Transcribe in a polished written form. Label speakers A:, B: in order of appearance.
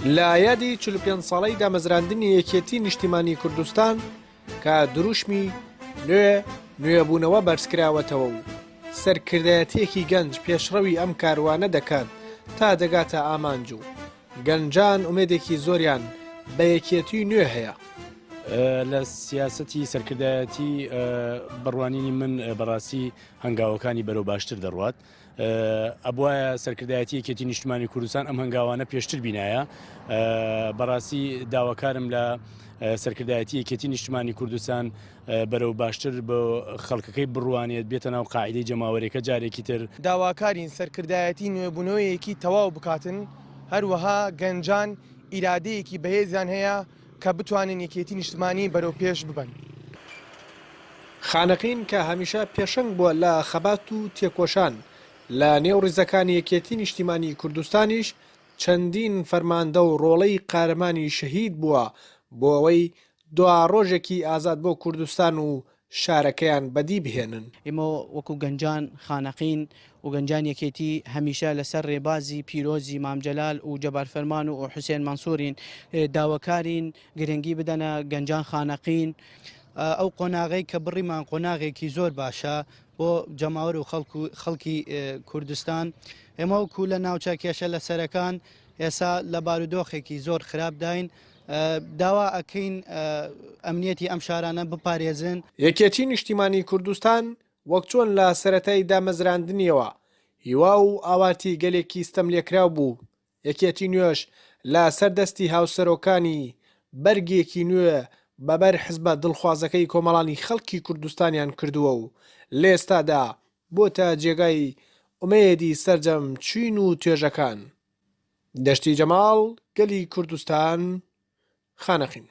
A: لە یادی 45 ساڵەی دامەزراندنی یەکێتی نیشتیمانی کوردستان کە دروشمی نوێبوونەوە بەرزکراوەتەوە و سەرکردایەتیەکی گەنج پێشڕەوی ئەم کاروانە دەکات تا دەگاتە ئامانج و گەنجان ئومێدێکی زۆریان بە یەکێتی نوێ هەیە.
B: لە سیاسەتی سەرکردایەتی بڕوانینی من بەڕاستی هەنگاوەکانی بەرەو باشتر دەڕوات. ئەبوایە سەرکردایەتی یەکێتی نیشتیمانی کوردستان ئەم هەنگاوانە پێشتر بینایە. بەڕاستی داواکارم لە سەرکردایەتی یەکێتی نیشتیمانی کوردستان بەرەو باشتر بۆ خەڵکەکەی بڕوانێت بێتە ناو قاعیدەی جەماوەریەکە جارێکی تر.
C: داواکارین سەرکردایەتی نوێبوونەوەیەکی تەواو بکاتن، هەروەها گەنجان ئیرادەیەکی بەهێزیان هەیە کە بتوانن یەکێتی نیشتیمانی بەرەو پێش ببن.
A: خانەقین کە هەمیشە پێشنگ بووە لە خەبات و تێکۆشان لە نێو ڕیزەکانی یەکێتی نیشتیمانی کوردستانیش چەندین فەرماندە و ڕۆڵەی قارەمانی شەهید بووە بۆ ئەوەی دوا ڕۆژێکی ئازاد بۆ کوردستان و شارەکەیان بەدی بهێنن.
D: ئێمە وەکو گەنجان خانەقین و گەنجان یەکێتی هەمیشە لەسەر ڕێبازی پیرۆزی مامجەلال و جەبار فەرمان و حوسێن مەنسوورین داواکارین گرنگی بدەنە گەنجان خانەقین. ئەو قۆناغی کە بڕیمان قۆناغێکی زۆر باشە بۆ جەماوەر و خەڵکی کوردستان. ئێمە وەکو لە ناوچە کێشە لە سەرەکان ئێستا لە بارودۆخێکی زۆر خراپداین، داوا ئەکەین ئەمنیەتی ئەم شارانە بپارێزن.
A: یەکێتی نیشتیمانی کوردستان وەک چۆن لە سەرەتای دامەزراندنیەوە هیوا و ئاواتی گەلێکی ستەم لێکراو بوو، یەکێتی نوێش لە سەردەستی هاوسەرۆکانی بەرگێکی نوێ بەبەر حزبە دڵخوازەکەی کۆمەڵانی خەڵکی کوردستانیان کردووە و لێستادا بۆتە جێگای ئومێدی سەرجەم چین و توێژەکان. دەشتی جەماڵ، گەلی کوردستان، خانەقین.